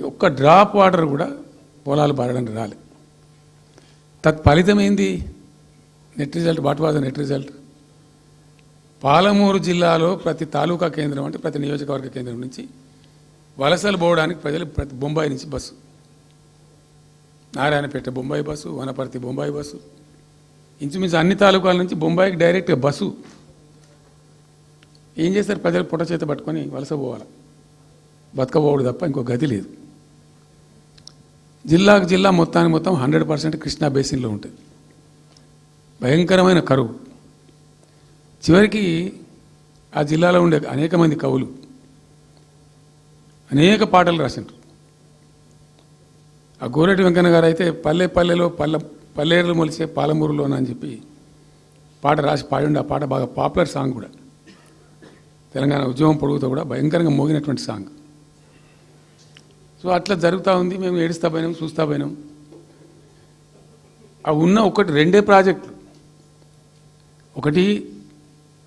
ఒక్క drop water కూడా పొలాలు పారడానికి రాలే. తత్ఫలితం ఏంది? Net result. What was the net result? Palamuru జిల్లాలో ప్రతి తాలూకా కేంద్రం అంటే ప్రతి నియోజకవర్గ కేంద్రం నుంచి వలసలు పోవడానికి ప్రజలు ప్రతి బొంబాయి నుంచి bus, Narayanpet Bombay bus, Wanaparthy Bombay bus, ఇంచుమించు అన్ని తాలూకాల నుంచి బొంబాయికి డైరెక్ట్గా బస్సు. ఏం చేస్తారు? ప్రజలు పుట్ట చేత పట్టుకొని వలస పోవాలి, బతకపోవడు తప్ప ఇంకో గతి లేదు. జిల్లాకు జిల్లా మొత్తానికి మొత్తం 100% కృష్ణా బేసిన్లో ఉంటుంది. భయంకరమైన కరువు. చివరికి ఆ జిల్లాలో ఉండే అనేక మంది కవులు అనేక పాటలు రాసిండ్రు. ఆ గోరెటి వెంకన్న గారు అయితే పల్లె పల్లెలో పల్లెర్లు మొలిసే పాలమూరులోన అని చెప్పి పాట రాసి పాడిండు. ఆ పాట బాగా పాపులర్ సాంగ్ కూడా, తెలంగాణ ఉద్యమం పొడుగుతో కూడా భయంకరంగా మోగినటువంటి సాంగ్. సో అట్లా జరుగుతూ ఉంది. మేము ఏడుస్తా పోయినాం, చూస్తా పోయినాం. ఆ ఉన్న ఒకటి రెండే ప్రాజెక్టులు. ఒకటి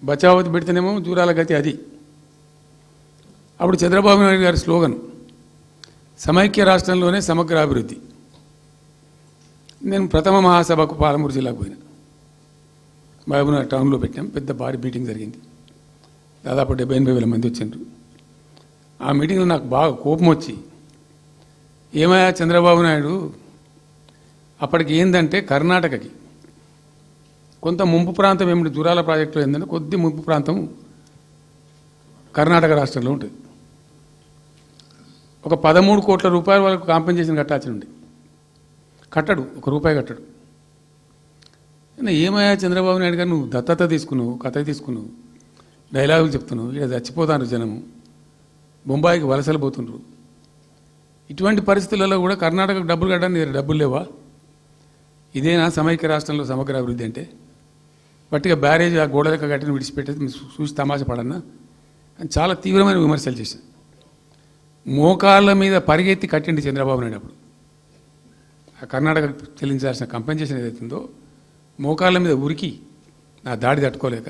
బచావతి పెడితేనేమో జూరాల గతి అది. అప్పుడు చంద్రబాబు నాయుడు గారి స్లోగన్ సమైక్య రాష్ట్రంలోనే సమగ్ర అభివృద్ధి. నేను ప్రథమ మహాసభకు పాలమూరు జిల్లాకు పోయినా. మహబూబ్నగర్ టౌన్లో పెట్టాం. పెద్ద భారీ మీటింగ్ జరిగింది. దాదాపు 70-80 మంది వచ్చిండ్రు. ఆ మీటింగ్లో నాకు బాగా కోపం వచ్చి, ఏమయ్యా చంద్రబాబు నాయుడు, అప్పటికి ఏందంటే కర్ణాటకకి కొంత ముంపు ప్రాంతం ఏమిటి జూరాల ప్రాజెక్టులో ఏంటంటే కొద్ది ముంపు ప్రాంతం కర్ణాటక రాష్ట్రంలో ఉంటుంది. ఒక 13 కోట్ల రూపాయల వరకు కాంపెన్సేషన్ కట్టాల్సి ఉండే. కట్టడు, ₹1 కట్టడు. ఏమయ్యా చంద్రబాబు నాయుడు గారు, నువ్వు దత్తత తీసుకున్నావు, కథ తీసుకున్నావు, డైలాగులు చెప్తున్నావు, ఇక్కడ చచ్చిపోతాను జనము, బొంబాయికి వలసలు పోతుండ్రు. ఇటువంటి పరిస్థితులలో కూడా కర్ణాటకకు డబ్బులు కట్టడానికి డబ్బులు లేవా? ఇదేనా సమైక్య రాష్ట్రంలో సమగ్ర అభివృద్ధి అంటే? బట్టిగా బ్యారేజ్ ఆ గోడలక కట్టిన విడిచిపెట్టేది చూసి తమాషా పడన్నా అని చాలా తీవ్రమైన విమర్శలు చేశాను. మోకాళ్ళ మీద పరిగెత్తి కట్టిండి చంద్రబాబు నాయుడు. అప్పుడు ఆ కర్ణాటక చెల్లించాల్సిన కంపెన్సేషన్ ఏదైతుందో మోకాళ్ళ మీద ఉరికి నా దాడి తట్టుకోలేక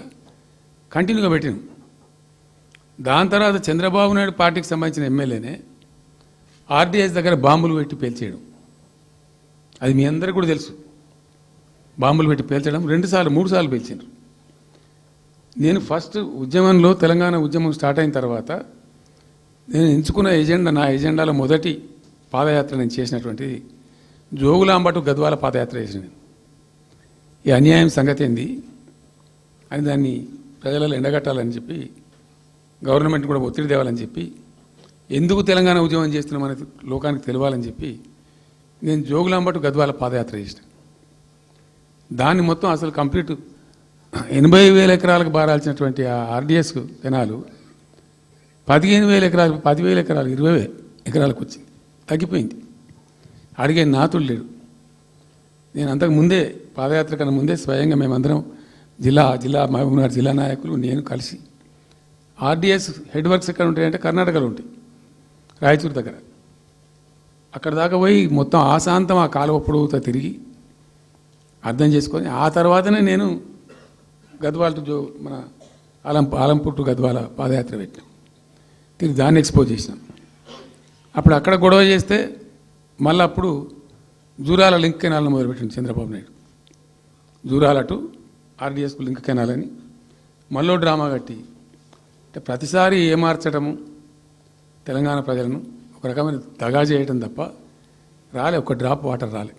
కంటిన్యూగా పెట్టాను. దాని తర్వాత చంద్రబాబు నాయుడు పార్టీకి సంబంధించిన ఎమ్మెల్యేనే ఆర్డీఎస్ దగ్గర బాంబులు పెట్టి పేల్చేయడం, అది మీ అందరికీ కూడా తెలుసు. బాంబులు పెట్టి పేల్చడం 2 సార్లు 3 సార్లు పేల్చారు. నేను ఫస్ట్ ఉద్యమంలో తెలంగాణ ఉద్యమం స్టార్ట్ అయిన తర్వాత నేను ఎంచుకున్న ఎజెండా, నా ఎజెండాలో మొదటి పాదయాత్ర నేను చేసినటువంటిది జోగులాంబ టు గద్వాల పాదయాత్ర చేసిన. ఈ అన్యాయం సంగతి ఏంది అని దాన్ని ప్రజలలో ఎండగట్టాలని చెప్పి, గవర్నమెంట్ కూడా ఒత్తిడి తేవాలని చెప్పి, ఎందుకు తెలంగాణ ఉద్యమం చేస్తున్నామనేది లోకానికి తెలియాలని చెప్పి నేను జోగులాంబ టు గద్వాల పాదయాత్ర చేసిన. దాన్ని మొత్తం అసలు కంప్లీట్ 80,000 ఎకరాలకు బారాల్సినటువంటి ఆ ఆర్డీఎస్ కెనాలు 15,000 ఎకరాలకు 10,000 ఎకరాలు 20,000 ఎకరాలకు వచ్చింది, తగ్గిపోయింది. అడిగే నాతుడు లేడు. నేను అంతకు ముందే పాదయాత్ర కన్నా ముందే స్వయంగా మేమందరం జిల్లా మహబూబ్నగర్ జిల్లా నాయకులు నేను కలిసి ఆర్డీఎస్ హెడ్ వర్క్స్ ఎక్కడ ఉంటాయంటే కర్ణాటకలో ఉంటాయి, రాయచూరు దగ్గర. అక్కడ దాకా పోయి మొత్తం ఆశాంతం ఆ కాలువ పొడవుతో తిరిగి అర్థం చేసుకొని ఆ తర్వాతనే నేను గద్వాల టు మన ఆలంపూర్ టు గద్వాల పాదయాత్ర పెట్టినాం. తిరిగి దాన్ని ఎక్స్పోజ్ చేసినాం. అప్పుడు అక్కడ గొడవ చేస్తే మళ్ళీ అప్పుడు జూరాల లింక్ కెనాల్ని మొదలుపెట్టింది చంద్రబాబు నాయుడు. జూరాల టు ఆర్డీఎస్కు లింక్ కెనాల్ అని మళ్ళీ డ్రామా కట్టి, అంటే ప్రతిసారి ఏమార్చడము తెలంగాణ ప్రజలను ఒక రకమైన దగా చేయటం తప్ప రాలే, ఒక డ్రాప్ వాటర్ రాలే.